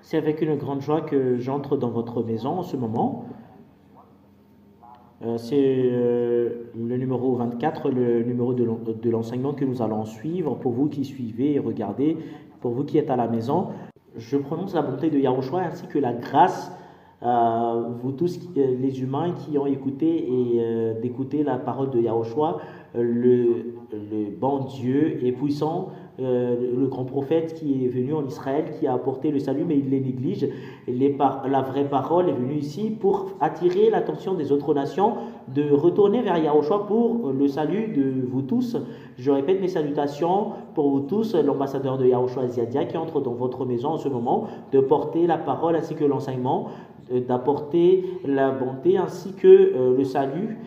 C'est avec une grande joie que j'entre dans votre maison en ce moment. C'est le numéro 24, le numéro de l'enseignement que nous allons suivre pour vous qui suivez et regardez, pour vous qui êtes à la maison. Je prononce la bonté de Yahushua ainsi que la grâce à vous tous, les humains qui ont écouté et d'écouter la parole de Yahushua, le bon Dieu et puissant, le grand prophète qui est venu en Israël, qui a apporté le salut, mais il les néglige. La vraie parole est venue ici pour attirer l'attention des autres nations, de retourner vers Yahushua pour le salut de vous tous. Je répète mes salutations pour vous tous, l'ambassadeur de Yahushua Ziadia qui entre dans votre maison en ce moment, de porter la parole ainsi que l'enseignement, d'apporter la bonté ainsi que le salut.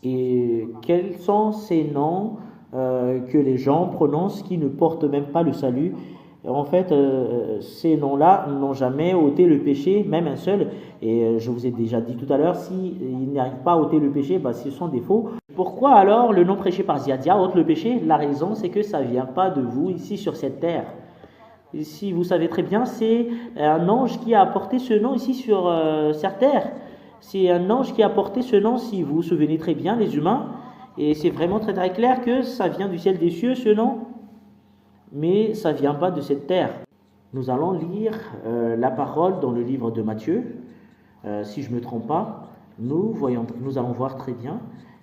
Et quels sont ces noms que les gens prononcent qui ne portent même pas le salut? En fait, ces noms-là n'ont jamais ôté le péché, même un seul. Et je vous ai déjà dit tout à l'heure, s'ils n'arrivent pas à ôter le péché, ce sont des faux. Pourquoi alors le nom prêché par Ziadia ôte le péché? La raison, c'est que ça ne vient pas de vous ici sur cette terre. Ici, vous savez très bien, c'est un ange qui a apporté ce nom ici sur cette terre. C'est un ange qui a porté ce nom, si vous vous souvenez très bien, les humains. Et c'est vraiment très très clair que ça vient du ciel des cieux, ce nom. Mais ça ne vient pas de cette terre. Nous allons lire la parole dans le livre de Matthieu. Si je ne me trompe pas, nous allons voir très bien.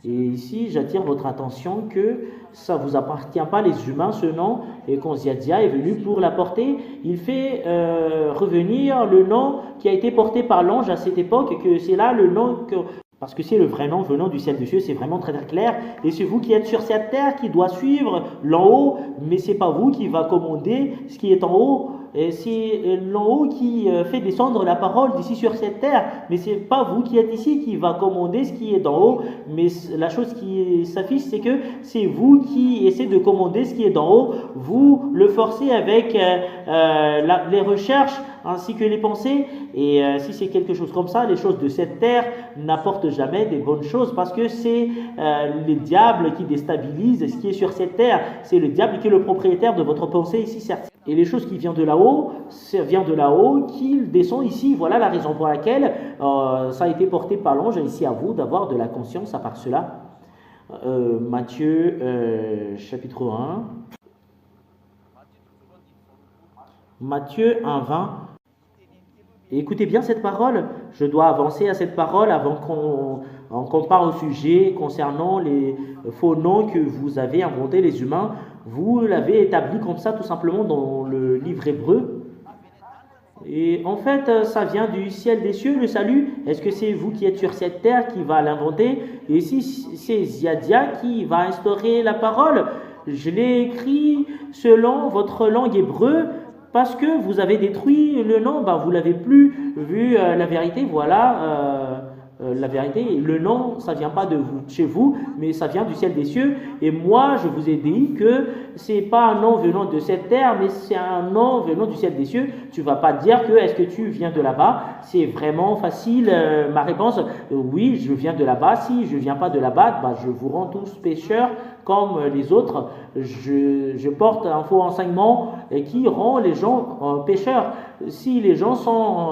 Et ici, j'attire votre attention que ça ne vous appartient pas les humains, ce nom, et quand Ziadia est venu pour l'apporter, il fait revenir le nom qui a été porté par l'ange à cette époque, et que c'est là le nom parce que c'est le vrai nom venant du ciel des cieux, c'est vraiment très très clair. Et c'est vous qui êtes sur cette terre qui doit suivre l'en haut, mais c'est pas vous qui va commander ce qui est en haut. Et c'est l'en haut qui fait descendre la parole d'ici sur cette terre, mais c'est pas vous qui êtes ici qui va commander ce qui est d'en haut. Mais la chose qui s'affiche, c'est que c'est vous qui essayez de commander ce qui est d'en haut. Vous le forcez avec les recherches ainsi que les pensées. Et si c'est quelque chose comme ça, les choses de cette terre n'apportent jamais des bonnes choses parce que c'est le diable qui déstabilise ce qui est sur cette terre. C'est le diable qui est le propriétaire de votre pensée ici, certes. Et les choses qui viennent de là-haut, ça vient de là-haut, qui descend ici. Voilà la raison pour laquelle ça a été porté par l'ange. Ici à vous d'avoir de la conscience à part cela. Matthieu chapitre 1. Matthieu 1, 20. Et écoutez bien cette parole. Je dois avancer à cette parole avant qu'on parle au sujet concernant les faux noms que vous avez inventés les humains. Vous l'avez établi comme ça tout simplement dans le livre hébreu. Et en fait, ça vient du ciel des cieux, le salut. Est-ce que c'est vous qui êtes sur cette terre qui va l'inventer? Et si c'est Ziadia qui va instaurer la parole, je l'ai écrit selon votre langue hébreu. Parce que vous avez détruit le nom, vous l'avez plus vu la vérité, voilà la vérité. Le nom, ça vient pas de chez vous, mais ça vient du ciel des cieux. Et moi, je vous ai dit que c'est pas un nom venant de cette terre, mais c'est un nom venant du ciel des cieux. Tu vas pas dire que est-ce que tu viens de là-bas? C'est vraiment facile. Ma réponse, oui, je viens de là-bas. Si je viens pas de là-bas, je vous rends tous pécheurs comme les autres. Je porte un faux enseignement qui rend les gens pécheurs. Si les gens sont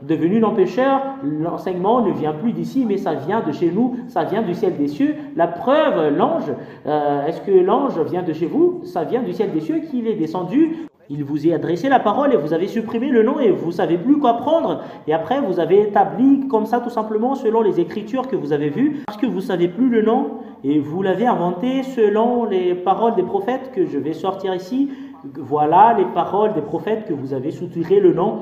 devenus non-pécheurs, l'enseignement ne vient plus d'ici, mais ça vient de chez nous, ça vient du ciel des cieux. La preuve, l'ange, est-ce que l'ange vient de chez vous? Ça vient du ciel des cieux qu'il est descendu. Il vous a adressé la parole et vous avez supprimé le nom et vous ne savez plus quoi prendre. Et après, vous avez établi comme ça tout simplement selon les écritures que vous avez vues, parce que vous ne savez plus le nom et vous l'avez inventé selon les paroles des prophètes que je vais sortir ici. Voilà les paroles des prophètes que vous avez soutiré le nom.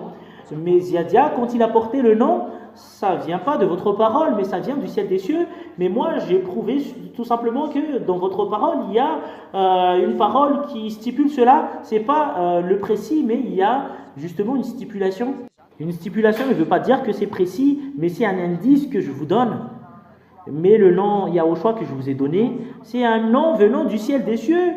Mais Ziadia, quand il a porté le nom, ça ne vient pas de votre parole, mais ça vient du ciel des cieux. Mais moi, j'ai prouvé tout simplement que dans votre parole, il y a une parole qui stipule cela. Ce n'est pas le précis, mais il y a justement une stipulation. Une stipulation ne veut pas dire que c'est précis, mais c'est un indice que je vous donne. Mais le nom Yahushua que je vous ai donné, c'est un nom venant du ciel des cieux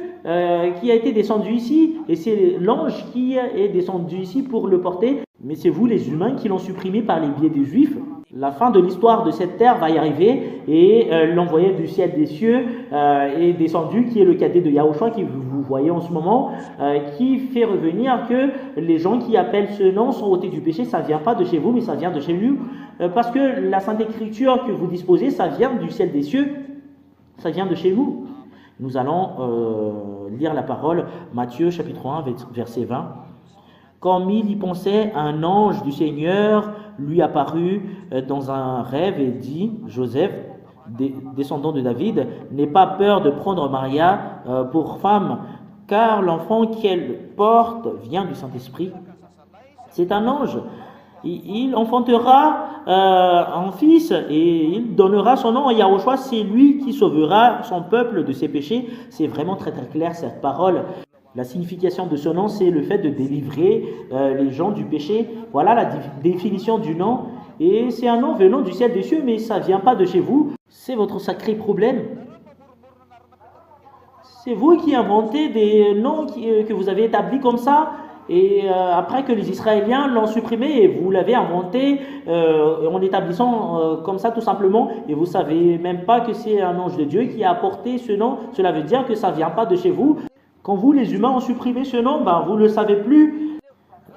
qui a été descendu ici. Et c'est l'ange qui est descendu ici pour le porter. Mais c'est vous les humains qui l'ont supprimé par les biais des Juifs. La fin de l'histoire de cette terre va y arriver et l'envoyé du ciel des cieux est descendu, qui est le cadet de Yahushua, qui vous voyez en ce moment, qui fait revenir que les gens qui appellent ce nom sont ôtés du péché. Ça ne vient pas de chez vous, mais ça vient de chez nous, parce que la Sainte Écriture que vous disposez, ça vient du ciel des cieux, ça vient de chez vous. Nous allons lire la parole, Matthieu chapitre 1, verset 20. Comme il y pensait, un ange du Seigneur lui apparut dans un rêve et dit, Joseph, descendant de David, n'aie pas peur de prendre Maria pour femme, car l'enfant qu'elle porte vient du Saint-Esprit. C'est un ange. Il enfantera un fils et il donnera son nom à Yahushua. C'est lui qui sauvera son peuple de ses péchés. C'est vraiment très très clair cette parole. La signification de ce nom, c'est le fait de délivrer les gens du péché. Voilà la définition du nom. Et c'est un nom venant du ciel des cieux, mais ça ne vient pas de chez vous. C'est votre sacré problème. C'est vous qui inventez des noms que vous avez établis comme ça. Et après que les Israéliens l'ont supprimé, et vous l'avez inventé en établissant comme ça tout simplement, et vous ne savez même pas que c'est un ange de Dieu qui a apporté ce nom. Cela veut dire que ça ne vient pas de chez vous. Quand vous, les humains, ont supprimé ce nom, vous ne le savez plus.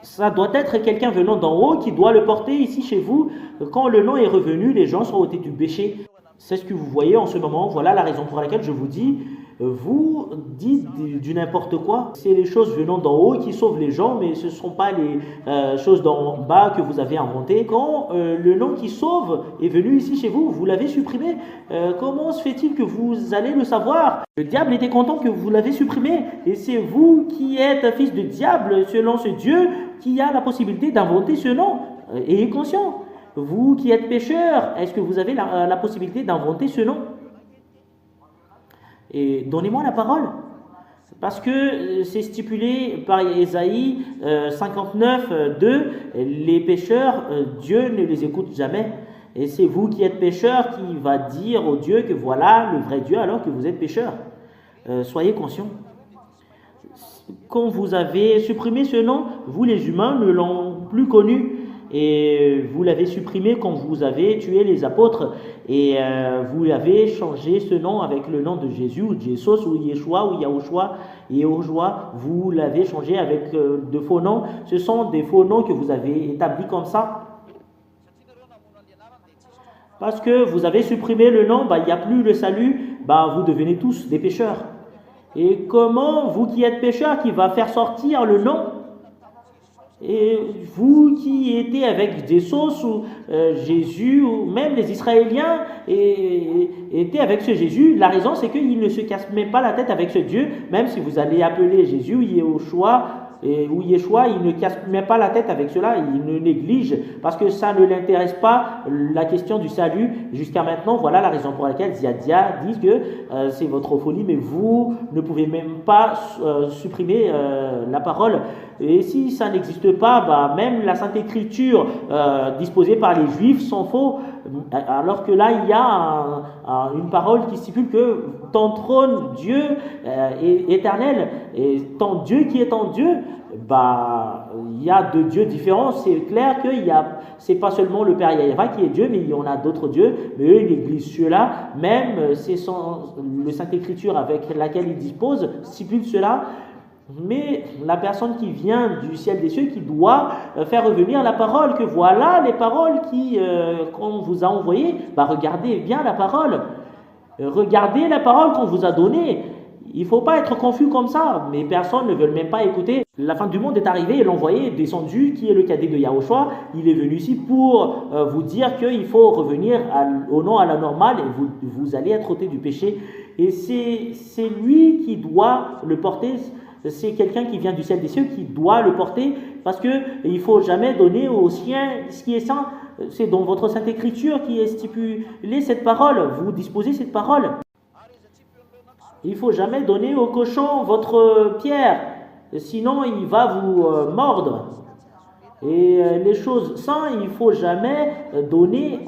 Ça doit être quelqu'un venant d'en haut qui doit le porter ici chez vous. Quand le nom est revenu, les gens sont ôtés du péché. C'est ce que vous voyez en ce moment. Voilà la raison pour laquelle je vous dis, vous dites du n'importe quoi. C'est les choses venant d'en haut qui sauvent les gens, mais ce ne sont pas les choses d'en bas que vous avez inventées. Quand le nom qui sauve est venu ici chez vous, vous l'avez supprimé. Comment se fait-il que vous allez le savoir? Le diable était content que vous l'avez supprimé. Et c'est vous qui êtes fils de diable, selon ce Dieu, qui a la possibilité d'inventer ce nom. Ayez conscience. Vous qui êtes pécheur, est-ce que vous avez la possibilité d'inventer ce nom? Et donnez-moi la parole. Parce que c'est stipulé par Ésaïe 59, 2, les pécheurs, Dieu ne les écoute jamais. Et c'est vous qui êtes pécheurs qui va dire au Dieu que voilà le vrai Dieu alors que vous êtes pécheurs. Soyez conscients. Quand vous avez supprimé ce nom, vous les humains ne l'ont plus connu. Et vous l'avez supprimé quand vous avez tué les apôtres et vous avez changé ce nom avec le nom de Jésus ou de Jesus ou Yeshua ou Yahushua, vous l'avez changé avec de faux noms. Ce sont des faux noms que vous avez établis comme ça. Parce que vous avez supprimé le nom, il n'y a plus le salut, vous devenez tous des pécheurs. Et comment vous qui êtes pécheurs, qui va faire sortir le nom? Et vous qui étiez avec des sauces ou Jésus, ou même les Israéliens étaient avec ce Jésus, la raison c'est qu'ils ne se cassent même pas la tête avec ce Dieu, même si vous allez appeler Jésus ou Yeshua, il ne casse même pas la tête avec cela, il ne néglige, parce que ça ne l'intéresse pas, la question du salut, jusqu'à maintenant. Voilà la raison pour laquelle Ziadia dit que c'est votre folie, mais vous ne pouvez même pas supprimer la parole. Et si ça n'existe pas, même la Sainte Écriture disposée par les Juifs sont faux, alors que là il y a une parole qui stipule que ton trône Dieu est éternel, et ton Dieu qui est ton Dieu, il y a deux dieux différents. C'est clair que c'est pas seulement le Père Yahvé qui est Dieu, mais il y en a d'autres dieux, mais eux ils négligent ceux-là. Même c'est le Sainte Écriture avec laquelle ils disposent stipule cela. Mais la personne qui vient du ciel des cieux, qui doit faire revenir la parole, que voilà les paroles qu'on vous a envoyées, regardez bien la parole, regardez la parole qu'on vous a donnée. Il ne faut pas être confus comme ça, mais personne ne veut même pas écouter. La fin du monde est arrivée et l'envoyé est descendu, qui est le cadet de Yahushua. Il est venu ici pour vous dire qu'il faut revenir au nom à la normale et vous allez être ôté du péché. Et c'est lui qui doit le porter. C'est quelqu'un qui vient du ciel des cieux qui doit le porter, parce qu'il ne faut jamais donner aux siens ce qui est saint. C'est dans votre Sainte Écriture qui est stipulé cette parole. Vous disposez cette parole. Il ne faut jamais donner au cochon votre pierre, sinon il va vous mordre. Et les choses saintes, il ne faut jamais donner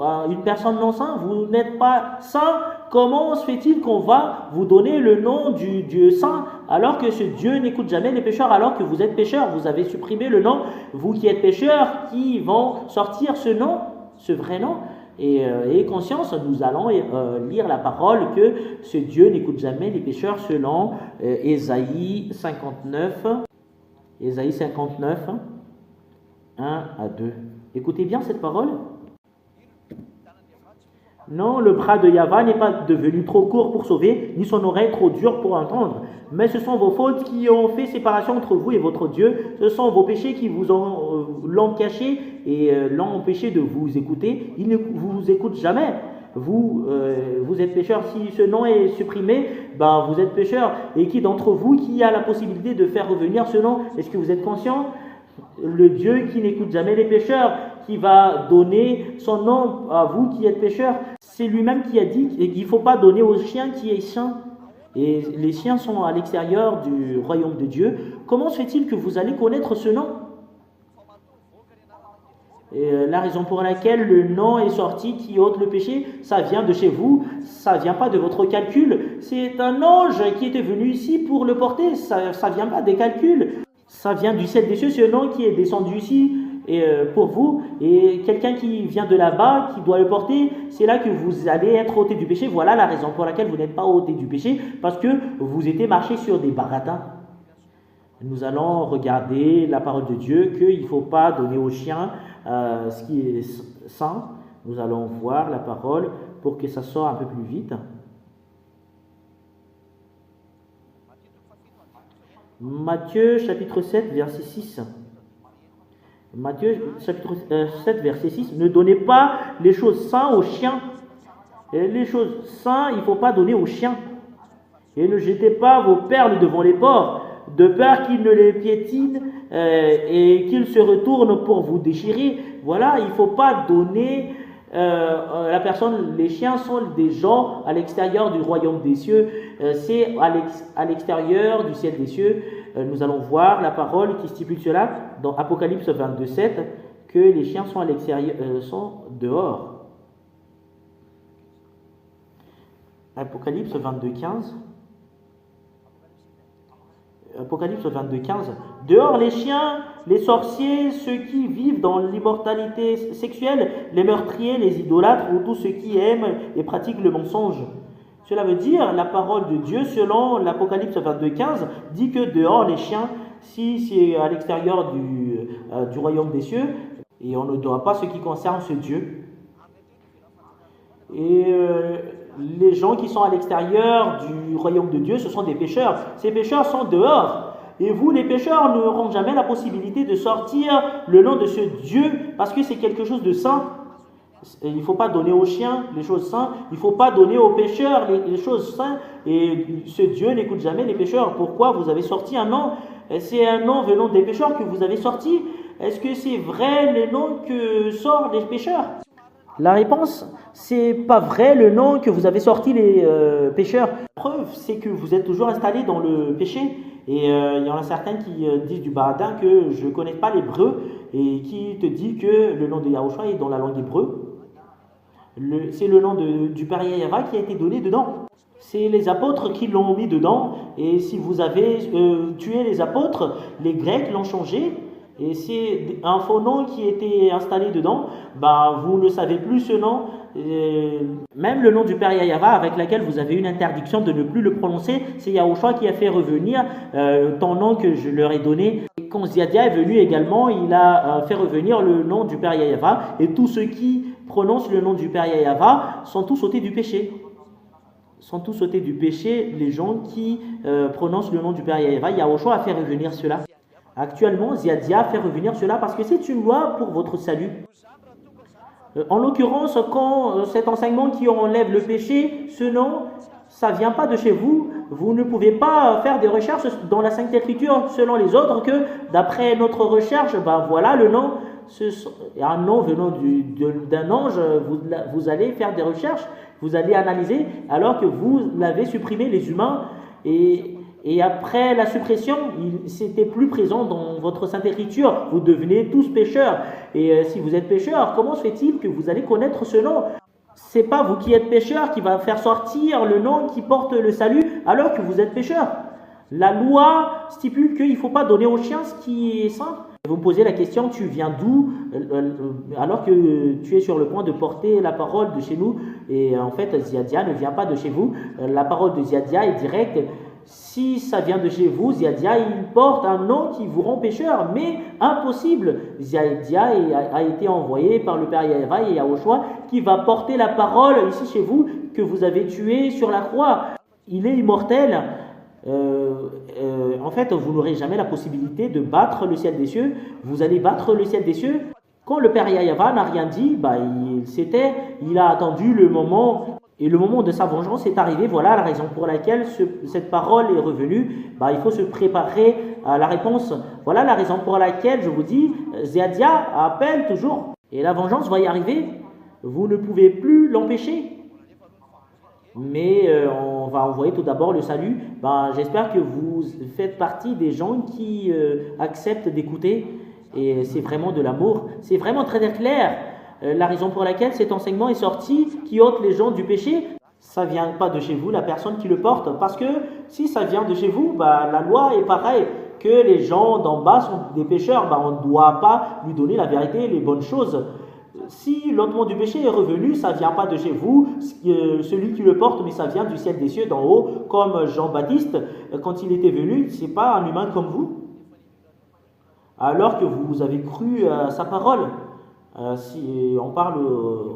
à une personne non sainte. Vous n'êtes pas saint. Comment se fait-il qu'on va vous donner le nom du Dieu saint alors que ce Dieu n'écoute jamais les pécheurs, alors que vous êtes pécheurs? Vous avez supprimé le nom, vous qui êtes pécheurs, qui vont sortir ce nom, ce vrai nom. Et ayez conscience, nous allons lire la parole que ce Dieu n'écoute jamais les pécheurs selon Ésaïe 59. Ésaïe 59. 1 à 2. Écoutez bien cette parole. Non, le bras de Yahva n'est pas devenu trop court pour sauver, ni son oreille trop dure pour entendre. Mais ce sont vos fautes qui ont fait séparation entre vous et votre Dieu. Ce sont vos péchés qui l'ont caché et l'ont empêché de vous écouter. Il ne vous écoute jamais. Vous êtes pécheur. Si ce nom est supprimé, vous êtes pécheur. Et qui d'entre vous qui a la possibilité de faire revenir ce nom? Est-ce que vous êtes conscient? Le Dieu qui n'écoute jamais les pécheurs, qui va donner son nom à vous qui êtes pécheurs, c'est lui-même qui a dit qu'il ne faut pas donner au chien qui est saint. Et les chiens sont à l'extérieur du royaume de Dieu. Comment se fait-il que vous allez connaître ce nom? Et la raison pour laquelle le nom est sorti qui ôte le péché, ça vient de chez vous, ça ne vient pas de votre calcul. C'est un ange qui était venu ici pour le porter, ça ne vient pas des calculs. Ça vient du ciel des cieux, ce nom qui est descendu ici pour vous. Et quelqu'un qui vient de là-bas, qui doit le porter, c'est là que vous allez être ôté du péché. Voilà la raison pour laquelle vous n'êtes pas ôté du péché, parce que vous étiez marché sur des baratins. Nous allons regarder la parole de Dieu, qu'il ne faut pas donner aux chiens ce qui est saint. Nous allons voir la parole pour que ça sorte un peu plus vite. Matthieu chapitre 7, verset 6. Matthieu chapitre 7, verset 6. Ne donnez pas les choses saintes aux chiens. Et les choses saintes, il ne faut pas donner aux chiens. Et ne jetez pas vos perles devant les porcs, de peur qu'ils ne les piétinent et qu'ils se retournent pour vous déchirer. Voilà, il ne faut pas donner la personne. Les chiens sont des gens à l'extérieur du royaume des cieux. C'est à l'extérieur du ciel des cieux. Nous allons voir la parole qui stipule cela dans Apocalypse 22, 7, que les chiens sont à l'extérieur, sont dehors. Apocalypse 22, 15. Apocalypse 22, 15. Dehors les chiens, les sorciers, ceux qui vivent dans l'immortalité sexuelle, les meurtriers, les idolâtres ou tous ceux qui aiment et pratiquent le mensonge. Cela veut dire, la parole de Dieu, selon l'Apocalypse 22, 15, dit que dehors les chiens, si c'est à l'extérieur du royaume des cieux, et on ne doit pas ce qui concerne ce Dieu. Et les gens qui sont à l'extérieur du royaume de Dieu, ce sont des pécheurs. Ces pécheurs sont dehors. Et vous, les pécheurs, n'auront jamais la possibilité de sortir le nom de ce Dieu, parce que c'est quelque chose de saint. Il ne faut pas donner aux chiens les choses saintes, il ne faut pas donner aux pécheurs les choses saintes. Et ce Dieu n'écoute jamais les pécheurs. Pourquoi vous avez sorti un nom? C'est un nom venant des pécheurs que vous avez sorti. Est-ce que c'est vrai le nom que sortent les pécheurs? La réponse, c'est pas vrai le nom que vous avez sorti les pécheurs. La preuve, c'est que vous êtes toujours installé dans le péché. Et il y en a certains qui disent du baradin que je ne connais pas l'hébreu et qui te dit que le nom de Yahushua est dans la langue hébreu. C'est le nom du Père Yahva qui a été donné dedans. C'est les apôtres qui l'ont mis dedans. Et si vous avez tué les apôtres, les Grecs l'ont changé. Et c'est un faux nom qui était installé dedans. Vous ne savez plus ce nom. Même le nom du Père Yahva avec lequel vous avez une interdiction de ne plus le prononcer, c'est Yahushua qui a fait revenir ton nom que je leur ai donné. Et quand Ziadia est venu également, il a fait revenir le nom du Père Yahva. Et tous ceux qui prononcent le nom du Père Yahva sont tous ôtés du péché. Sont tous ôtés du péché les gens qui prononcent le nom du Père Yahva. Yahushua a fait revenir cela. Actuellement, Ziadia fait revenir cela parce que c'est une loi pour votre salut. En l'occurrence, quand cet enseignement qui enlève le péché, ce nom, ça ne vient pas de chez vous. Vous ne pouvez pas faire des recherches dans la Sainte Écriture selon les autres que d'après notre recherche, voilà le nom, un nom venant d'un ange, vous allez faire des recherches, vous allez analyser alors que vous l'avez supprimé les humains. Et Et après la suppression, c'était plus présent dans votre Sainte Écriture. Vous devenez tous pécheurs. Et si vous êtes pécheurs, comment se fait-il que vous allez connaître ce nom? C'est pas vous qui êtes pécheur qui va faire sortir le nom qui porte le salut alors que vous êtes pécheur. La loi stipule qu'il ne faut pas donner au chien ce qui est saint. Vous me posez la question, tu viens d'où alors que tu es sur le point de porter la parole de chez nous. Et en fait, Ziadia ne vient pas de chez vous. La parole de Ziadia est directe. Si ça vient de chez vous, Ziadia, il porte un nom qui vous rend pécheur, mais impossible. Ziadia a été envoyé par le Père Yahva et Yahushua qui va porter la parole ici chez vous que vous avez tué sur la croix. Il est immortel. En fait, vous n'aurez jamais la possibilité de battre le ciel des cieux. Vous allez battre le ciel des cieux. Quand le Père Yahva n'a rien dit, il a attendu le moment. Et le moment de sa vengeance est arrivé. Voilà la raison pour laquelle cette parole est revenue. Il faut se préparer à la réponse. Voilà la raison pour laquelle je vous dis, Ziadia appelle toujours. Et la vengeance va y arriver. Vous ne pouvez plus l'empêcher. Mais on va envoyer tout d'abord le salut. J'espère que vous faites partie des gens qui acceptent d'écouter. Et c'est vraiment de l'amour. C'est vraiment très clair. La raison pour laquelle cet enseignement est sorti, qui ôte les gens du péché, ça ne vient pas de chez vous, la personne qui le porte. Parce que si ça vient de chez vous, la loi est pareille. Que les gens d'en bas sont des pécheurs, on ne doit pas lui donner la vérité, les bonnes choses. Si l'ôtement du péché est revenu, ça ne vient pas de chez vous, celui qui le porte, mais ça vient du ciel des cieux, d'en haut, comme Jean-Baptiste, quand il était venu, ce n'est pas un humain comme vous. Alors que vous avez cru à sa parole. Si on parle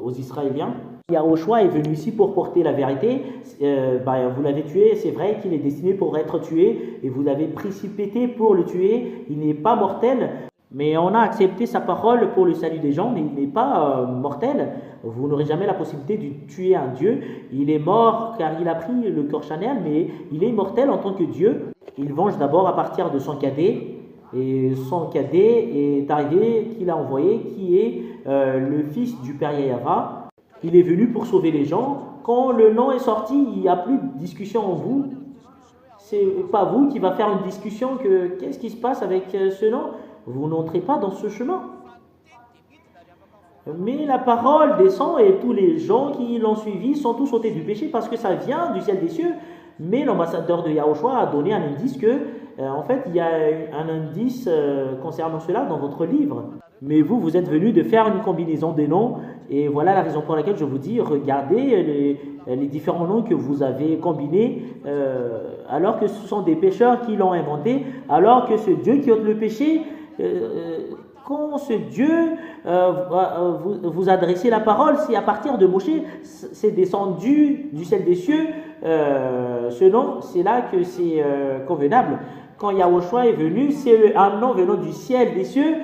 aux Israéliens, Yahushua est venu ici pour porter la vérité. Vous l'avez tué, c'est vrai qu'il est destiné pour être tué, et vous l'avez précipité pour le tuer. Il n'est pas mortel, mais on a accepté sa parole pour le salut des gens, mais il n'est pas mortel. Vous n'aurez jamais la possibilité de tuer un Dieu. Il est mort car il a pris le corps charnel, mais il est immortel en tant que Dieu. Il venge d'abord à partir de son cadet. Et son cadet est arrivé, qu'il a envoyé, qui est le fils du Père Yahva. Il est venu pour sauver les gens. Quand le nom est sorti, il n'y a plus de discussion en vous. C'est pas vous qui va faire une discussion que qu'est-ce qui se passe avec ce nom. Vous n'entrez pas dans ce chemin. Mais la parole descend et tous les gens qui l'ont suivi sont tous ôtés du péché parce que ça vient du ciel des cieux. Mais l'ambassadeur de Yahushua a donné un indice que, en fait, il y a un indice concernant cela dans votre livre. Mais vous êtes venu de faire une combinaison des noms. Et voilà la raison pour laquelle je vous dis, regardez les différents noms que vous avez combinés, alors que ce sont des pécheurs qui l'ont inventé, alors que ce Dieu qui ôte le péché, quand ce Dieu vous adressez la parole, c'est à partir de Moshe, c'est descendu du ciel des cieux, ce nom, c'est là que c'est convenable. Quand Yahushua est venu, c'est un nom venant du ciel des cieux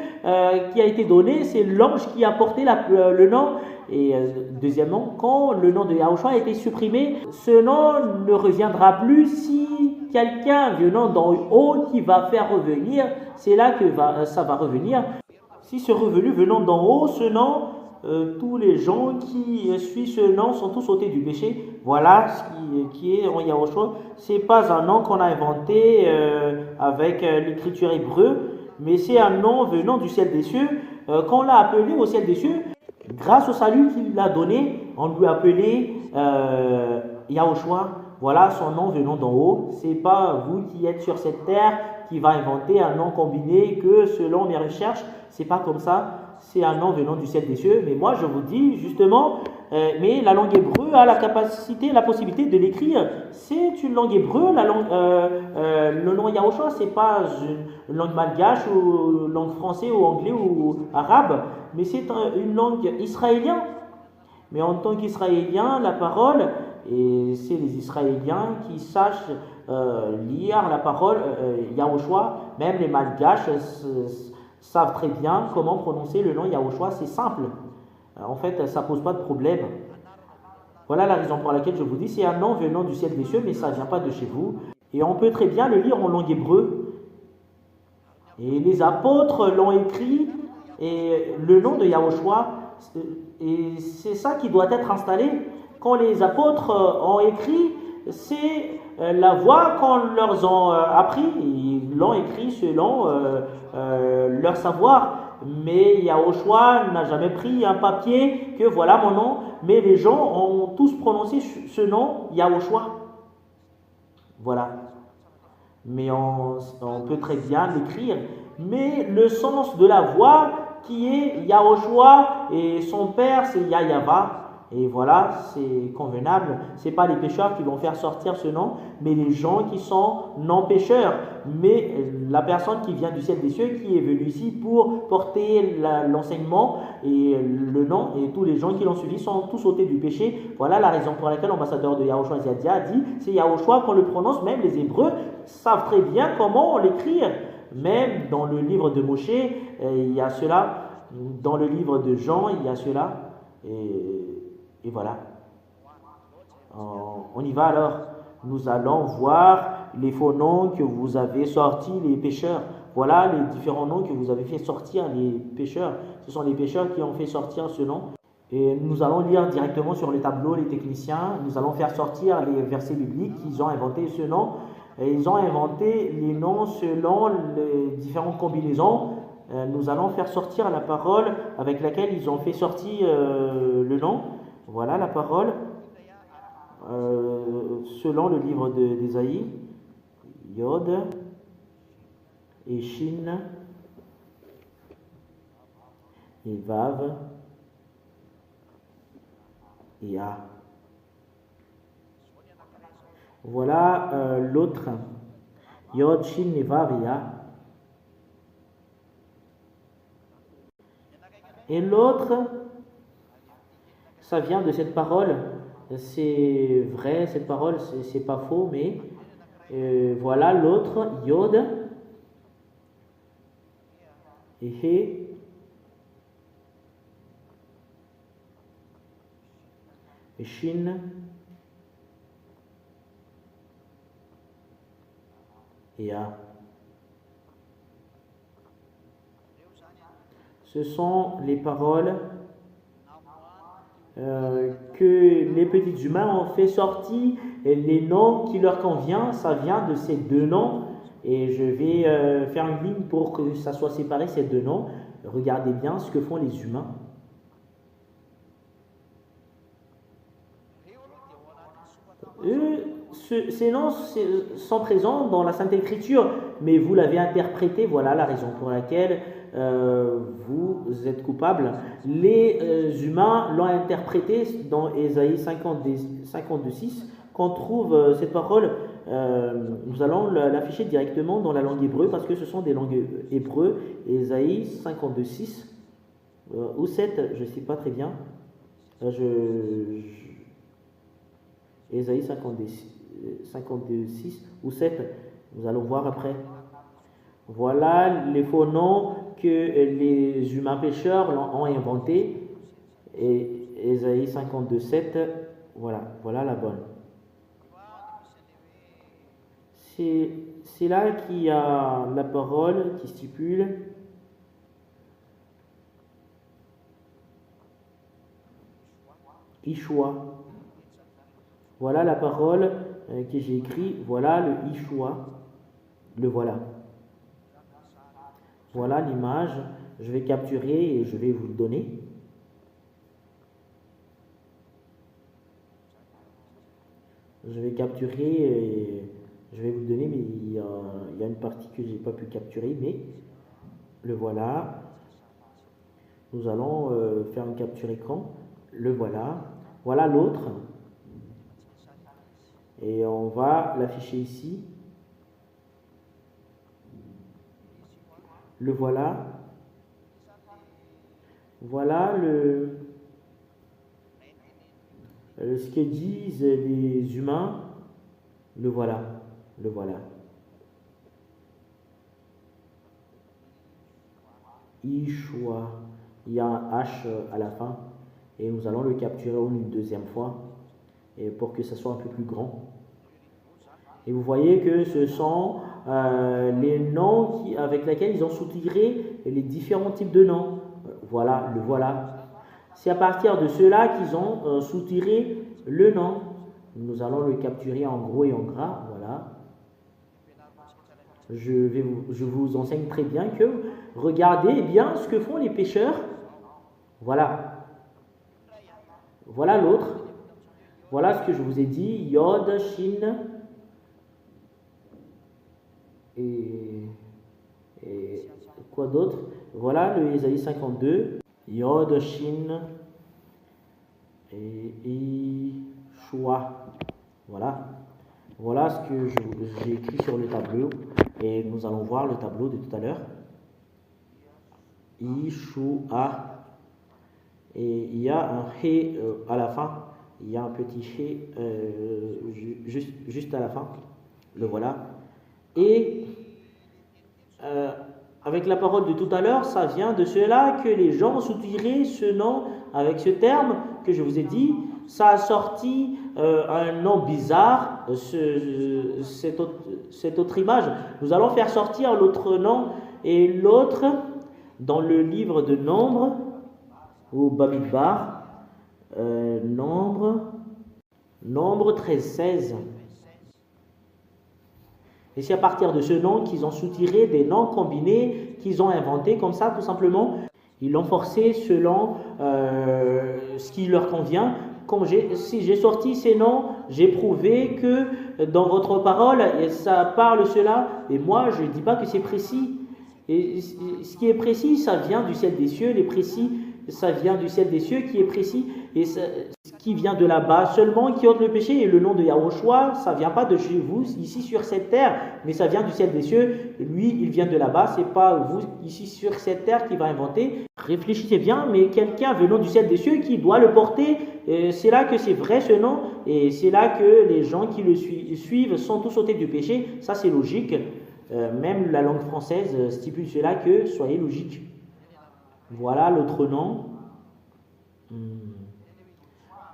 qui a été donné, c'est l'ange qui a porté le nom. Et deuxièmement, quand le nom de Yahushua a été supprimé, ce nom ne reviendra plus si quelqu'un venant d'en haut qui va faire revenir, c'est là que ça va revenir. Si c'est revenu venant d'en haut, ce nom, tous les gens qui suivent ce nom sont tous ôtés du péché. Voilà ce qui est en Yahushua. Ce n'est pas un nom qu'on a inventé avec l'écriture hébreu, mais c'est un nom venant du ciel des cieux. Quand on l'a appelé au ciel des cieux, grâce au salut qu'il a donné, on lui a appelé Yahushua. Voilà son nom venant d'en haut. Ce n'est pas vous qui êtes sur cette terre qui va inventer un nom combiné que selon mes recherches, c'est pas comme ça. C'est un nom venant du ciel des cieux. Mais moi, je vous dis justement, mais la langue hébreu a la capacité, la possibilité de l'écrire. C'est une langue hébreu. Le nom Yahushua, c'est pas une langue malgache ou langue française ou anglais ou arabe, mais c'est une langue israélienne. Mais en tant qu'Israélien, la parole, et c'est les Israéliens qui sachent lire la parole Yahushua, même les malgaches savent très bien comment prononcer le nom Yahushua, c'est simple. En fait, ça ne pose pas de problème. Voilà la raison pour laquelle je vous dis, c'est un nom venant du ciel des cieux, mais ça ne vient pas de chez vous. Et on peut très bien le lire en langue hébreu. Et les apôtres l'ont écrit, et le nom de Yahushua, et c'est ça qui doit être installé. Quand les apôtres ont écrit, c'est la voix qu'on leur a appris. Ils l'ont écrit selon leur savoir. Mais Yahushua n'a jamais pris un papier que voilà mon nom. Mais les gens ont tous prononcé ce nom, Yahushua. Voilà. Mais on peut très bien l'écrire. Mais le sens de la voix qui est Yahushua et son père c'est Yahava. Et voilà, c'est convenable. Ce n'est pas les pécheurs qui vont faire sortir ce nom, mais les gens qui sont non-pécheurs. Mais la personne qui vient du ciel des cieux, qui est venue ici pour porter l'enseignement et le nom, et tous les gens qui l'ont suivi sont tous ôtés du péché. Voilà la raison pour laquelle l'ambassadeur de Yahushua Ziadia a dit, c'est Yahushua qu'on le prononce, même les Hébreux savent très bien comment l'écrire. Même dans le livre de Moshe, il y a cela. Dans le livre de Jean, il y a cela. Et voilà. On y va alors. Nous allons voir les faux noms que vous avez sortis, les pécheurs. Voilà les différents noms que vous avez fait sortir, les pécheurs. Ce sont les pécheurs qui ont fait sortir ce nom. Et nous allons lire directement sur le tableau, les techniciens. Nous allons faire sortir les versets bibliques. Ils ont inventé ce nom. Et ils ont inventé les noms selon les différentes combinaisons. Nous allons faire sortir la parole avec laquelle ils ont fait sortir le nom. Voilà la parole selon le livre d'Ésaïe, Yod et Shin et Vav et A. Voilà l'autre, Yod, Shin et Vav et A. Et l'autre, ça vient de cette parole. C'est vrai, cette parole, c'est pas faux, mais voilà l'autre, Yod et He et Shin et A. Ce sont les paroles que les petits humains ont fait sortir, et les noms qui leur conviennent, ça vient de ces deux noms. Et je vais faire une ligne pour que ça soit séparé, ces deux noms. Regardez bien ce que font les humains. Ces noms sont présents dans la Sainte Écriture, mais vous l'avez interprété, voilà la raison pour laquelle vous êtes coupable. Les humains l'ont interprété dans Ésaïe 52:6, qu'on trouve cette parole. Nous allons l'afficher directement dans la langue hébreu parce que ce sont des langues hébreux. Ésaïe 52:6 ou 7, je ne sais pas très bien. Ésaïe 52:6 ou 7, nous allons voir après. Voilà les faux noms que les humains pécheurs ont inventés. Et Ésaïe 52:7, voilà la bonne. C'est là qu'il y a la parole qui stipule Yeshua. Voilà la parole que j'ai écrite. Voilà le Yeshua. Le voilà. Voilà l'image. Je vais capturer et je vais vous le donner. Je vais capturer et je vais vous le donner, mais il y a une partie que je n'ai pas pu capturer, mais le voilà. Nous allons faire une capture écran. Le voilà. Voilà l'autre. Et on va l'afficher ici. Le voilà. Voilà ce que disent les humains. Le voilà. Le voilà. Yeshua. Il y a un H à la fin. Et nous allons le capturer une deuxième fois. Et pour que ça soit un peu plus grand. Et vous voyez que ce sont les noms avec lesquels ils ont soutiré les différents types de noms. Voilà, le voilà. C'est à partir de cela qu'ils ont soutiré le nom. Nous allons le capturer en gros et en gras. Voilà. Je vous enseigne très bien que regardez bien ce que font les pêcheurs. Voilà. Voilà l'autre. Voilà ce que je vous ai dit. Yod, Shin et, et quoi d'autre? Voilà le Ésaïe 52. Yod, Shin et Ishua. Voilà. Voilà ce que j'ai écrit sur le tableau. Et nous allons voir le tableau de tout à l'heure. Ishua. Et il y a un He à la fin. Il y a un petit He juste à la fin. Le voilà. Et avec la parole de tout à l'heure, ça vient de cela que les gens soutiraient ce nom avec ce terme que je vous ai dit. Ça a sorti un nom bizarre, cette autre image. Nous allons faire sortir l'autre nom et l'autre dans le livre de Nombres ou Bamidbar, Nombre 13-16. Et c'est à partir de ce nom qu'ils ont soutiré des noms combinés qu'ils ont inventés comme ça, tout simplement. Ils l'ont forcé selon ce qui leur convient. Si j'ai sorti ces noms, j'ai prouvé que dans votre parole, ça parle cela. Et moi, je ne dis pas que c'est précis. Et ce qui est précis, ça vient du ciel des cieux. Les précis, ça vient du ciel des cieux qui est précis. Et ce qui vient de là-bas seulement, qui ôte le péché. Et le nom de Yahushua, ça ne vient pas de chez vous, ici sur cette terre, mais ça vient du ciel des cieux. Lui, il vient de là-bas. Ce n'est pas vous, ici sur cette terre, qui va inventer. Réfléchissez bien, mais quelqu'un venant du ciel des cieux qui doit le porter. C'est là que c'est vrai ce nom. Et c'est là que les gens qui le suivent sont tous ôtés du péché. Ça, c'est logique. Même la langue française stipule cela, que soyez logique. Voilà l'autre nom.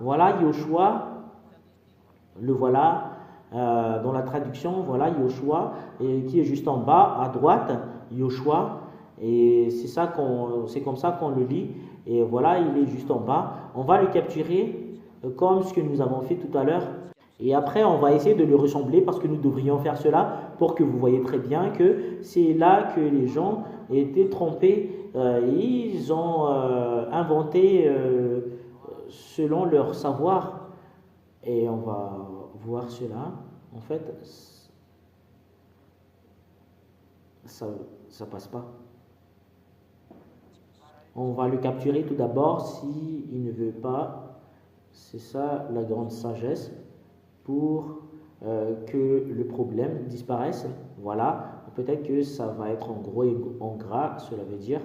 Voilà Yoshua, le voilà dans la traduction, voilà Yoshua, qui est juste en bas à droite, Yoshua, et c'est comme ça qu'on le lit, et voilà, il est juste en bas. On va le capturer comme ce que nous avons fait tout à l'heure, et après on va essayer de le ressembler parce que nous devrions faire cela pour que vous voyez très bien que c'est là que les gens étaient trompés, ils ont inventé selon leur savoir, et on va voir cela. En fait, ça passe pas. On va le capturer tout d'abord s'il ne veut pas. C'est ça la grande sagesse pour que le problème disparaisse. Voilà, peut-être que ça va être en gros et en gras, cela veut dire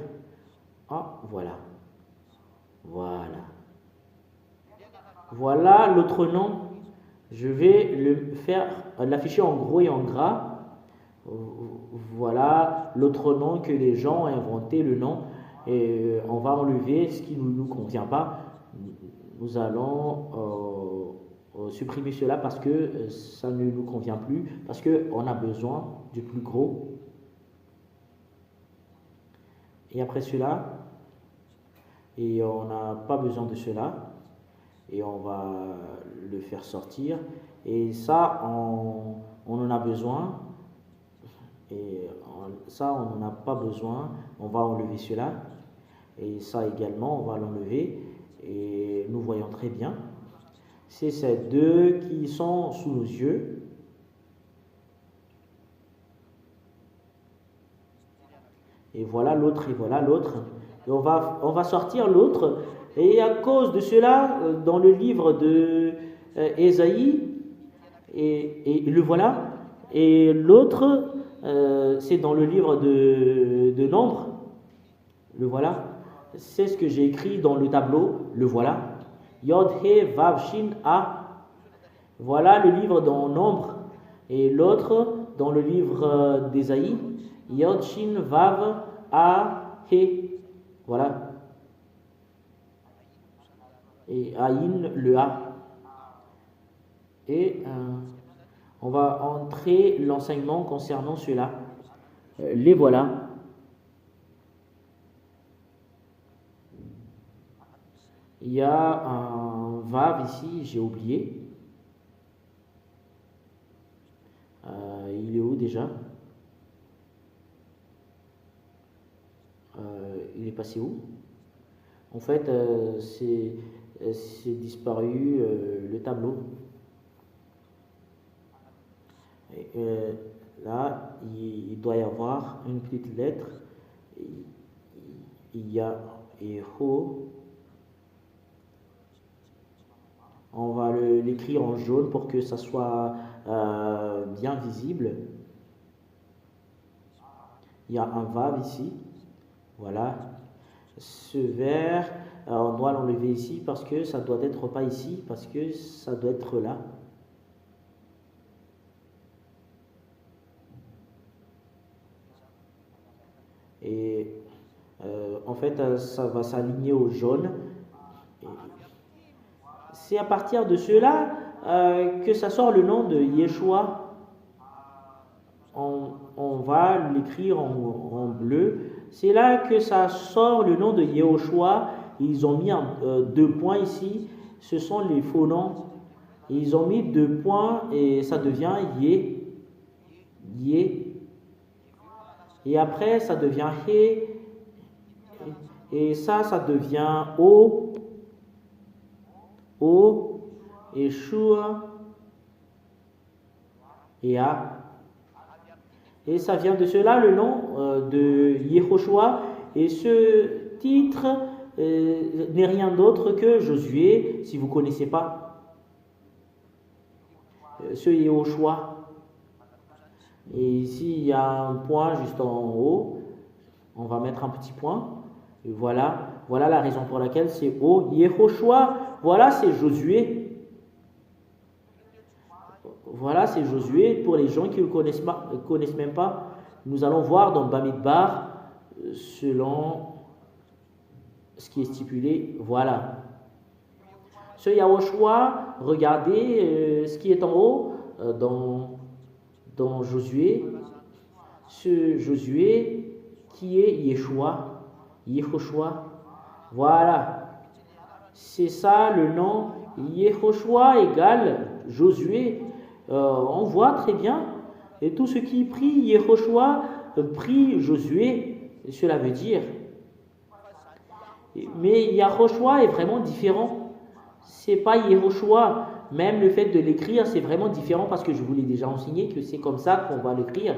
voilà. Voilà l'autre nom. Je vais l'afficher en gros et en gras. Voilà l'autre nom que les gens ont inventé, le nom. Et on va enlever ce qui ne nous convient pas. Nous allons supprimer cela parce que ça ne nous convient plus, parce qu'on a besoin du plus gros. Et après cela, et on n'a pas besoin de cela. Et on va le faire sortir. Et ça, on en a besoin. Et ça, on n'en a pas besoin. On va enlever cela. Et ça également, on va l'enlever. Et nous voyons très bien. C'est ces deux qui sont sous nos yeux. Et voilà l'autre, et voilà l'autre. Et on va sortir l'autre. Et à cause de cela, dans le livre de Ésaïe, et le voilà, et l'autre, c'est dans le livre de Nombre, le voilà, c'est ce que j'ai écrit dans le tableau, le voilà, Yod He Vav Shin A, voilà le livre dans Nombre, et l'autre dans le livre d'Ésaïe, Yod Shin Vav A He, voilà. Et Aïn, le A. Et on va entrer l'enseignement concernant cela. Les voilà. Il y a un Vav ici, j'ai oublié. déjà? Il est passé où? En fait, c'est disparu le tableau. Et, là, il doit y avoir une petite lettre. Il y a et ho. On va l'écrire en jaune pour que ça soit bien visible. Il y a un vav ici. Voilà. Ce vert, on doit l'enlever ici parce que ça doit être pas ici, parce que ça doit être là. Et en fait, ça va s'aligner au jaune. C'est à partir de cela que ça sort le nom de Yeshua. On va l'écrire en bleu. C'est là que ça sort le nom de Yehoshua. Ils ont mis deux points ici. Ce sont les faux noms. Ils ont mis deux points et ça devient Yé. Et après, ça devient He. Et ça devient O. Et Shua. Et A. Et ça vient de cela le nom de Yehoshua. Et ce titre n'est rien d'autre que Josué, si vous ne connaissez pas ce Yehoshua. Et ici, il y a un point juste en haut. On va mettre un petit point. Et voilà la raison pour laquelle c'est O. Yehoshua, voilà, c'est Josué. Voilà, c'est Josué. Pour les gens qui ne le connaissent même pas, nous allons voir dans Bamidbar, selon ce qui est stipulé. Voilà. Ce Yahushua, regardez ce qui est en haut dans Josué. Ce Josué qui est Yeshua. Yehoshua. Voilà. C'est ça le nom. Yehoshua égale Josué. On voit très bien. Et tout ce qui prie Yehoshua prie Josué. Cela veut dire. Mais Yehoshua est vraiment différent. C'est pas Yehoshua. Même le fait de l'écrire, c'est vraiment différent parce que je vous l'ai déjà enseigné que c'est comme ça qu'on va l'écrire.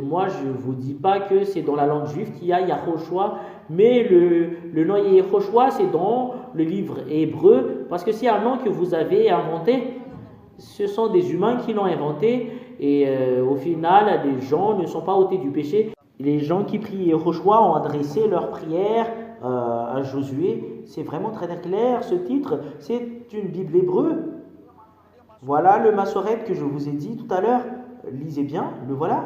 Moi, je ne vous dis pas que c'est dans la langue juive qu'il y a Yehoshua, mais le nom Yehoshua, c'est dans le livre hébreu parce que c'est un nom que vous avez inventé. Ce sont des humains qui l'ont inventé et au final, les gens ne sont pas ôtés du péché. Les gens qui prient Yehoshua ont adressé leur prière à Josué. C'est vraiment très clair ce titre. C'est une Bible hébreu. Voilà le Massoret que je vous ai dit tout à l'heure. Lisez bien, le voilà.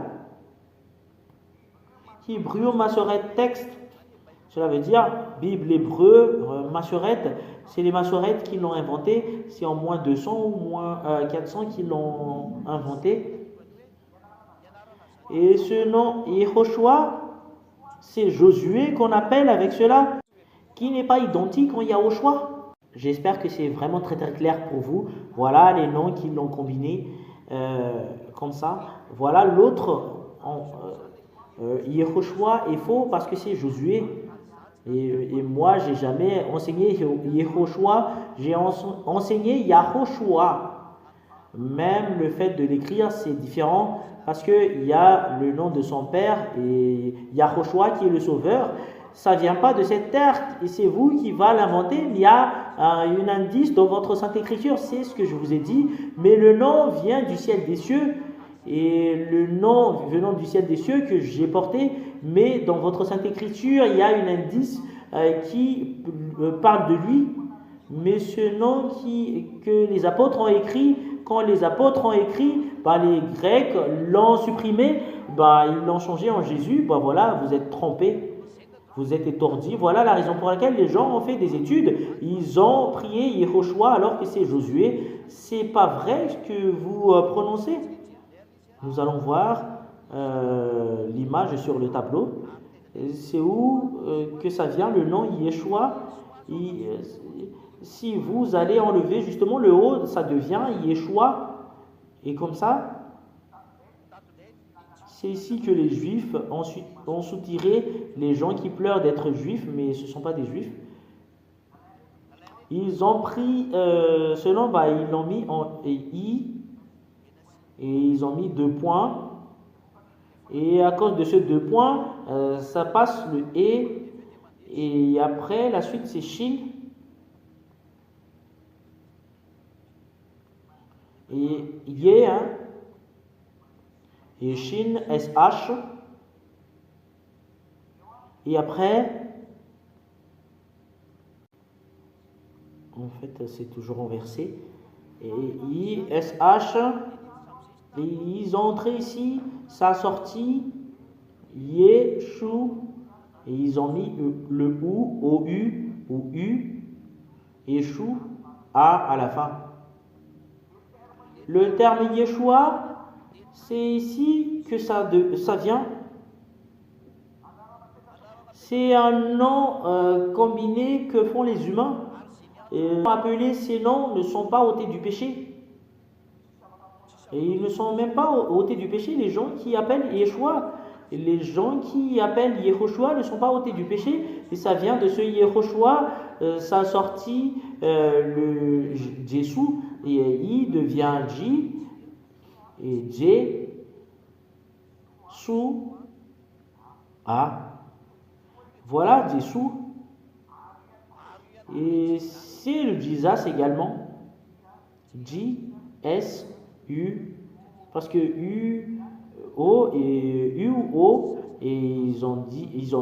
Hébreu Massoret texte. Cela veut dire Bible hébreu, Massoret. C'est les Massorettes qui l'ont inventé. C'est en moins 200 ou moins 400 qui l'ont inventé. Et ce nom Yehoshua, c'est Josué qu'on appelle avec cela, qui n'est pas identique en Yahushua. J'espère que c'est vraiment très très clair pour vous. Voilà les noms qui l'ont combiné comme ça. Voilà l'autre, Yehoshua est faux parce que c'est Josué. Et moi, j'ai jamais enseigné Yehoshua, j'ai enseigné Yahoshua. Même le fait de l'écrire, c'est différent parce qu'il y a le nom de son père et Yahoshua qui est le sauveur. Ça ne vient pas de cette terre et c'est vous qui va l'inventer. Il y a un indice dans votre Sainte Écriture, c'est ce que je vous ai dit. Mais le nom vient du ciel des cieux. Et le nom venant du ciel des cieux que j'ai porté, mais dans votre Sainte Écriture, il y a un indice qui parle de lui. Mais ce nom que les apôtres ont écrit, quand les apôtres ont écrit, les Grecs l'ont supprimé, ils l'ont changé en Jésus. Voilà, vous êtes trompés, vous êtes étourdis. Voilà la raison pour laquelle les gens ont fait des études. Ils ont prié Yehoshua alors que c'est Josué. C'est pas vrai ce que vous prononcez. Nous allons voir l'image sur le tableau. C'est où que ça vient le nom Yeshua. Si vous allez enlever justement le haut, ça devient Yeshua. Et comme ça, c'est ici que les Juifs ont soutiré les gens qui pleurent d'être Juifs, mais ce ne sont pas des Juifs. Ils ont pris ce nom, ils l'ont mis en I, et ils ont mis 2 points. Et à cause de ce 2 points, ça passe le et après, la suite, c'est Shin. Et Ye, hein, et Shin, SH. Et après, en fait, c'est toujours inversé. Et I, SH. Et ils ont entré ici, ça a sorti Yeshu, et ils ont mis le OU, OU, ou U, Yeshu, A à la fin. Le terme Yeshua, c'est ici que ça vient. C'est un nom combiné que font les humains. Et appeler ces noms ne sont pas ôtés du péché. Et ils ne sont même pas ôtés du péché, les gens qui appellent Yeshua. Les gens qui appellent Yehoshua ne sont pas ôtés du péché. Et ça vient de ce Yehoshua, ça a sorti le Jésus, et I devient J, et J, Sou, A. Voilà Jésus. Et c'est le Jesus également. J, S, U, parce que U, O et U, O, et ils ont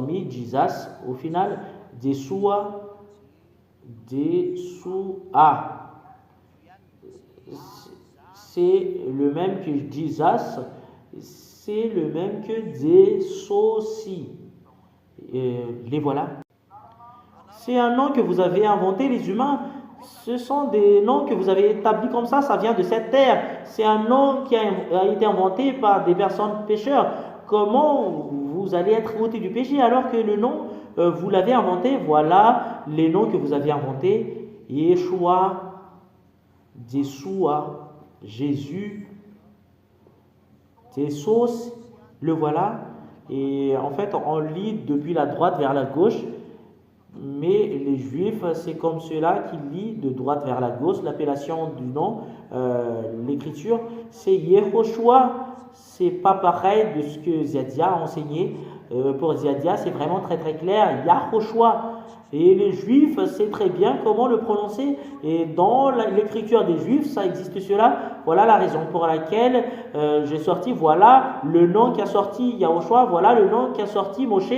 mis Jesus au final, Desua, c'est le même que Jesus, c'est le même que Desosi. Les voilà. C'est un nom que vous avez inventé, les humains. Ce sont des noms que vous avez établis comme ça vient de cette terre. C'est un nom qui a été inventé par des personnes pécheurs. Comment vous allez être ôté du péché alors que le nom, vous l'avez inventé? Voilà les noms que vous avez inventés. Yeshua, Yeshua, Jésus, Jesus, le voilà. Et en fait, on lit depuis la droite vers la gauche. Mais les Juifs, c'est comme ceux-là qui lisent de droite vers la gauche. L'appellation du nom, l'écriture, c'est Yehoshua. C'est pas pareil de ce que Ziadia a enseigné. Pour Ziadia, c'est vraiment très très clair. Yahoshua. Et les Juifs savent très bien comment le prononcer. Et dans l'écriture des Juifs, ça existe cela. Voilà la raison pour laquelle j'ai sorti. Voilà le nom qui a sorti Yahoshua. Voilà le nom qui a sorti Moshe.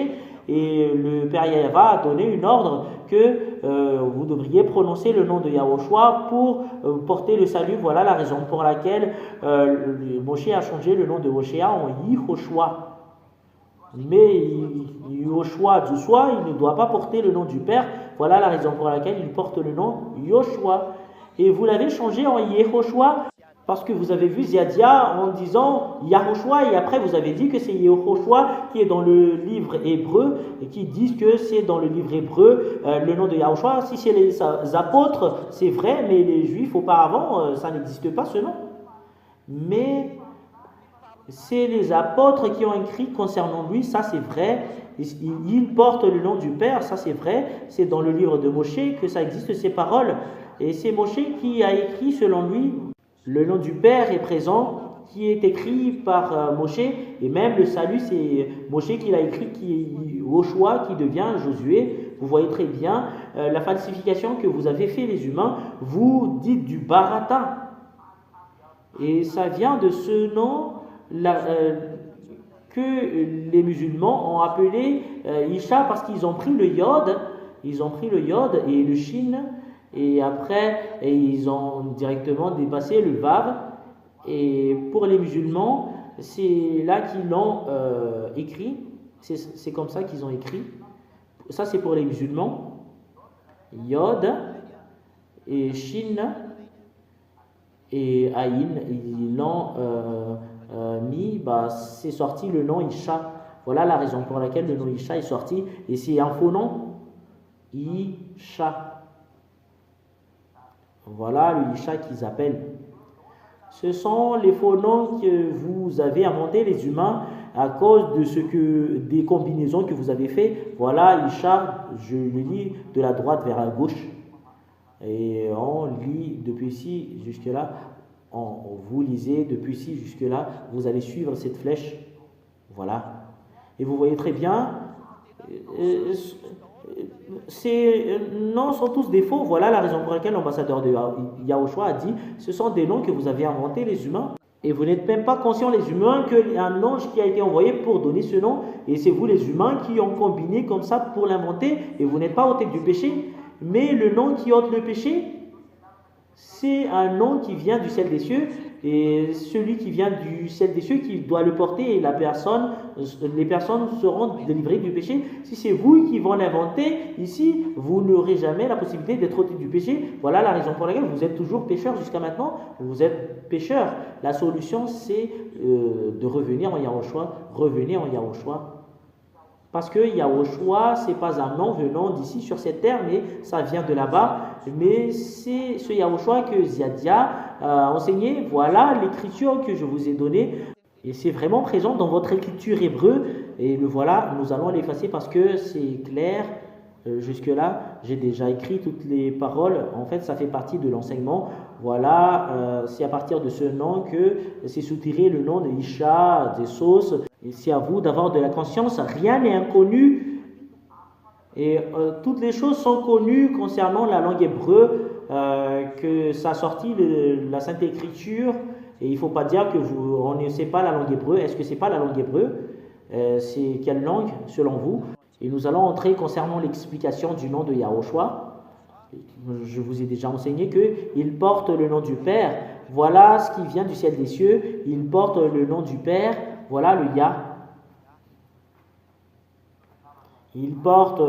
Et le Père Yahva a donné une ordre que vous devriez prononcer le nom de Yahoshua pour porter le salut. Voilà la raison pour laquelle Moshe a changé le nom de Hoshea en Yehoshua. Mais Yoshua du soi, il ne doit pas porter le nom du Père. Voilà la raison pour laquelle il porte le nom Yoshua. Et vous l'avez changé en Yehoshua parce que vous avez vu Ziadia en disant Yahoshua et après vous avez dit que c'est Yehoshua qui est dans le livre hébreu et qui disent que c'est dans le livre hébreu le nom de Yahoshua. Si c'est les apôtres, c'est vrai, mais les Juifs auparavant, ça n'existe pas ce nom. Mais c'est les apôtres qui ont écrit concernant lui, ça c'est vrai. Il porte le nom du Père, ça c'est vrai. C'est dans le livre de Moshe que ça existe ces paroles. Et c'est Moshe qui a écrit selon lui. Le nom du Père est présent, qui est écrit par Moshe, et même le salut, c'est Moshe qui l'a écrit, qui est Yoshua, qui devient Josué. Vous voyez très bien la falsification que vous avez fait les humains. Vous dites du Barata. Et ça vient de ce nom que les musulmans ont appelé Isha parce qu'ils ont pris le yod. Ils ont pris le yod et le shin. Et après, ils ont directement dépassé le vav. Et pour les musulmans, c'est là qu'ils l'ont écrit. C'est comme ça qu'ils ont écrit. Ça, c'est pour les musulmans. Yod et Shin et Aïn, ils l'ont mis. C'est sorti le nom Isha. Voilà la raison pour laquelle le nom Isha est sorti. Et c'est un faux nom. Isha. Voilà le Isha qu'ils appellent. Ce sont les faux noms que vous avez inventés, les humains, à cause des combinaisons que vous avez fait. Voilà, Isha, je le lis de la droite vers la gauche. Et on lit depuis ici jusque là. Vous lisez depuis ici jusque là. Vous allez suivre cette flèche. Voilà. Et vous voyez très bien. Ces noms sont tous des faux. Voilà la raison pour laquelle l'ambassadeur de Yahushua a dit ce sont des noms que vous avez inventés, les humains. Et vous n'êtes même pas conscients, les humains, qu'il y a un ange qui a été envoyé pour donner ce nom. Et c'est vous, les humains, qui ont combiné comme ça pour l'inventer. Et vous n'êtes pas ôté du péché. Mais le nom qui ôte le péché, c'est un nom qui vient du ciel des cieux. Et celui qui vient du ciel des cieux qui doit le porter, et les personnes seront délivrées du péché. Si c'est vous qui vont l'inventer, ici, vous n'aurez jamais la possibilité d'être ôté du péché. Voilà la raison pour laquelle vous êtes toujours pécheur jusqu'à maintenant. Vous êtes pécheur. La solution, c'est de revenir en Yahushua. Revenez en Yahushua. Parce que Yahushua, ce n'est pas un nom venant d'ici sur cette terre, mais ça vient de là-bas. Mais c'est ce Yahushua que Ziadia a enseigné. Voilà l'écriture que je vous ai donnée. Et c'est vraiment présent dans votre écriture hébreu. Et le voilà, nous allons l'effacer parce que c'est clair. Jusque-là, j'ai déjà écrit toutes les paroles. En fait, ça fait partie de l'enseignement. Voilà, c'est à partir de ce nom que c'est soutiré le nom de Isha, des sauces. Et c'est à vous d'avoir de la conscience. Rien n'est inconnu. Et toutes les choses sont connues concernant la langue hébreu, que ça a sorti la Sainte Écriture. Et il ne faut pas dire on ne sait pas la langue hébreu. Est-ce que ce n'est pas la langue hébreu? C'est quelle langue selon vous? Et nous allons entrer concernant l'explication du nom de Yahushua. Je vous ai déjà enseigné qu'il porte le nom du Père. Voilà ce qui vient du ciel des cieux. Il porte le nom du Père. Voilà le Yah. Il porte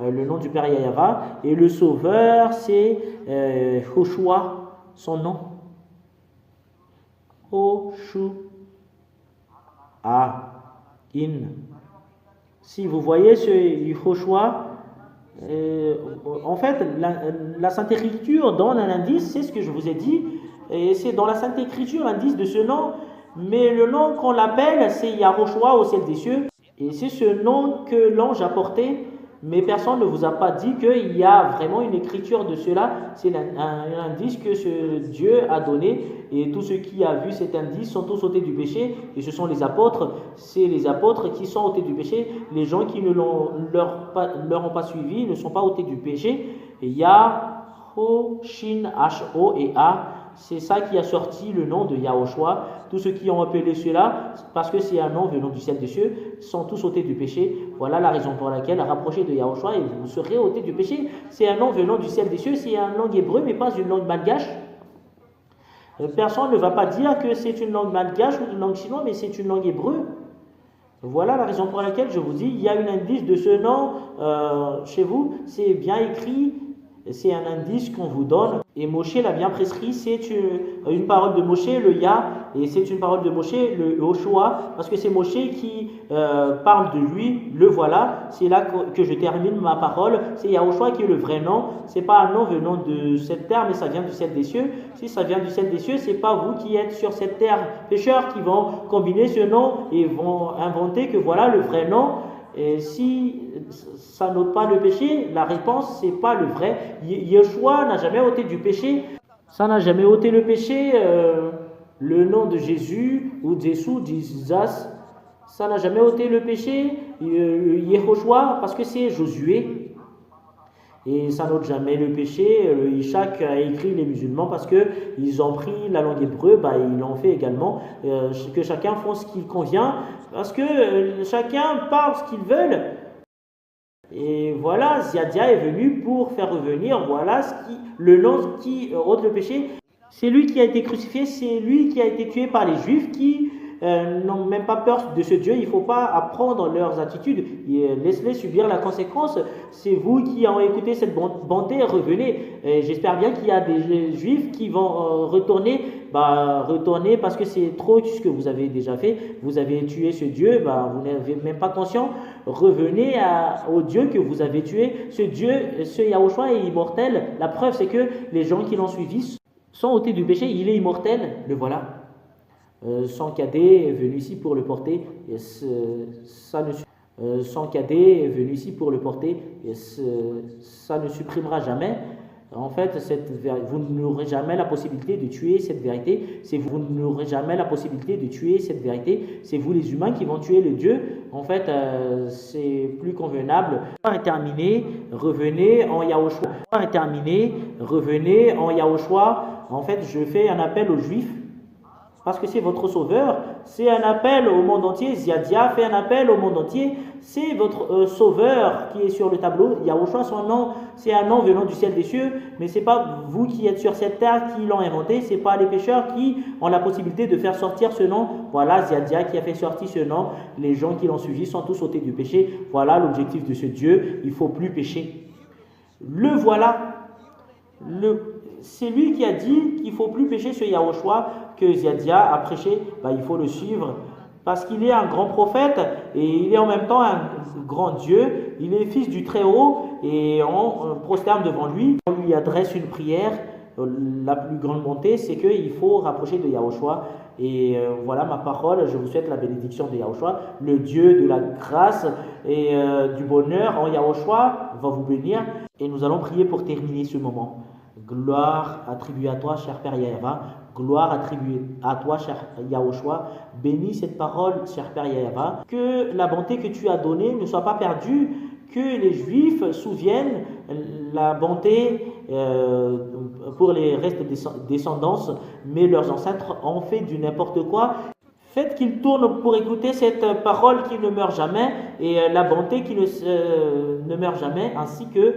le nom du Père Yahava. Et le Sauveur, c'est Joshua, son nom. Joshua. Si vous voyez ce Joshua, en fait, la Sainte Écriture donne un indice, c'est ce que je vous ai dit, et c'est dans la Sainte Écriture l'indice de ce nom, mais le nom qu'on l'appelle, c'est Yahushua au ciel des cieux, et c'est ce nom que l'ange a porté, mais personne ne vous a pas dit qu'il y a vraiment une écriture de cela, c'est un indice que ce Dieu a donné, et tous ceux qui ont vu cet indice sont tous ôtés du péché, et ce sont les apôtres, c'est les apôtres qui sont ôtés du péché, les gens qui ne leur ont pas suivi ne sont pas ôtés du péché, et il y a Ho, Shin, H, O et A, c'est ça qui a sorti le nom de Yahushua. Tous ceux qui ont appelé cela, parce que c'est un nom venant du ciel des cieux, sont tous ôtés du péché. Voilà la raison pour laquelle rapprochez de Yahushua et vous serez ôtés du péché. C'est un nom venant du ciel des cieux, c'est une langue hébreu, mais pas une langue malgache. Personne ne va pas dire que c'est une langue malgache ou une langue chinoise, mais c'est une langue hébreu. Voilà la raison pour laquelle je vous dis, il y a un indice de ce nom chez vous, c'est bien écrit. C'est un indice qu'on vous donne. Et Moshe l'a bien prescrit, c'est une parole de Moshe, le Yah, et c'est une parole de Moshe, le Joshua, parce que c'est Moshe qui parle de lui, le voilà. C'est là que je termine ma parole. C'est Yahushua qui est le vrai nom. C'est pas un nom venant de cette terre, mais ça vient du ciel des cieux. Si ça vient du ciel des cieux, c'est pas vous qui êtes sur cette terre pécheurs qui vont combiner ce nom et vont inventer que voilà le vrai nom. Et si ça n'ôte pas le péché, la réponse, c'est pas le vrai. Yeshua n'a jamais ôté du péché. Ça n'a jamais ôté le péché. Le nom de Jésus ou Jésus, Jesus, ça n'a jamais ôté le péché. Yehoshua, parce que c'est Josué. Et ça n'ôte jamais le péché. Ishak a écrit les musulmans parce qu'ils ont pris la langue hébreu, ils l'ont fait également. Que chacun fasse ce qu'il convient, parce que chacun parle ce qu'il veut. Et voilà, Ziadia est venu pour faire revenir, voilà le nom qui ôte le péché. C'est lui qui a été crucifié, c'est lui qui a été tué par les Juifs qui n'ont même pas peur de ce Dieu. Il ne faut pas apprendre leurs attitudes, laisse-les subir la conséquence. C'est vous qui avez écouté cette bonté, revenez. J'espère bien qu'il y a des Juifs qui vont retourner parce que c'est trop ce que vous avez déjà fait. Vous avez tué ce Dieu, vous n'avez même pas conscience. Revenez au Dieu que vous avez tué. Ce Dieu, ce Yahushua est immortel. La preuve, c'est que les gens qui l'ont suivi Sans ôter du péché, il est immortel, le voilà. Son cadet est venu ici pour le porter, et son cadet est venu ici pour le porter, et ça ne supprimera jamais. En fait, vous n'aurez jamais la possibilité de tuer cette vérité. Vous n'aurez jamais la possibilité de tuer cette vérité. C'est vous les humains qui vont tuer le Dieu. En fait, c'est plus convenable. Est terminé, revenez en Yahushua. Est terminé, revenez en Yahushua. En fait, je fais un appel aux Juifs parce que c'est votre sauveur. C'est un appel au monde entier. Ziadia fait un appel au monde entier. C'est votre sauveur qui est sur le tableau. Yahushua, son nom, c'est un nom venant du ciel des cieux, mais ce n'est pas vous qui êtes sur cette terre qui l'ont inventé. Ce n'est pas les pécheurs qui ont la possibilité de faire sortir ce nom. Voilà Ziadia qui a fait sortir ce nom. Les gens qui l'ont suivi sont tous ôtés du péché. Voilà l'objectif de ce Dieu. Il ne faut plus pécher. Le voilà. C'est lui qui a dit qu'il ne faut plus pécher sur Yahushua, que Ziadia a prêché. Il faut le suivre parce qu'il est un grand prophète et il est en même temps un grand Dieu. Il est fils du Très-Haut et on prosterne devant lui. On lui adresse une prière. La plus grande bonté, c'est qu'il faut rapprocher de Yahushua. Et voilà ma parole. Je vous souhaite la bénédiction de Yahushua. Le Dieu de la grâce et du bonheur en Yahushua va vous bénir. Et nous allons prier pour terminer ce moment. Gloire attribuée à toi, cher Père Yahva. Gloire attribuée à toi, cher Yahushua. Bénis cette parole, cher Père Yahva. Que la bonté que tu as donnée ne soit pas perdue. Que les Juifs souviennent la bonté pour les restes descendances, mais leurs ancêtres ont fait du n'importe quoi. Faites qu'ils tournent pour écouter cette parole qui ne meurt jamais et la bonté qui ne meurt jamais, ainsi que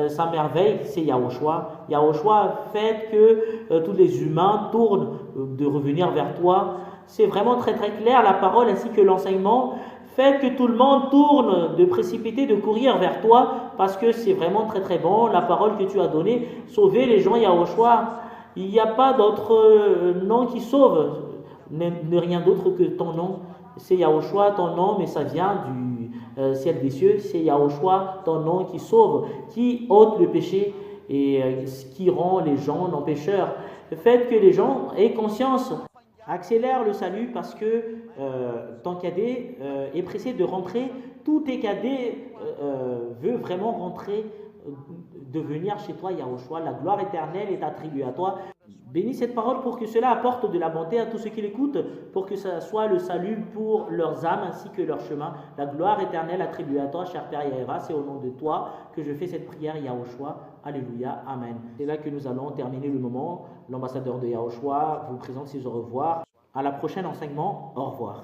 sa merveille, c'est Yahushua. Yahushua, faites que tous les humains tournent de revenir vers toi. C'est vraiment très très clair la parole ainsi que l'enseignement. Faites que tout le monde tourne de précipiter, de courir vers toi parce que c'est vraiment très très bon la parole que tu as donnée. Sauvez les gens, Yahushua. Il n'y a pas d'autre nom qui sauve. N'est rien d'autre que ton nom. C'est Yahushua ton nom, mais ça vient du ciel des cieux. C'est Yahushua ton nom qui sauve, qui ôte le péché et qui rend les gens non pécheurs. Faites que les gens aient conscience. Accélère le salut parce que ton cadet est pressé de rentrer. Tous tes cadets veulent vraiment rentrer, de venir chez toi, Yahushua. La gloire éternelle est attribuée à toi. Bénis cette parole pour que cela apporte de la bonté à tous ceux qui l'écoutent, pour que ça soit le salut pour leurs âmes ainsi que leur chemin. La gloire éternelle attribuée à toi, cher Père Yahva, c'est au nom de toi que je fais cette prière, Yahushua. Alléluia, Amen. C'est là que nous allons terminer le moment. L'ambassadeur de Yahushua vous présente ses au revoir. À la prochaine enseignement, au revoir.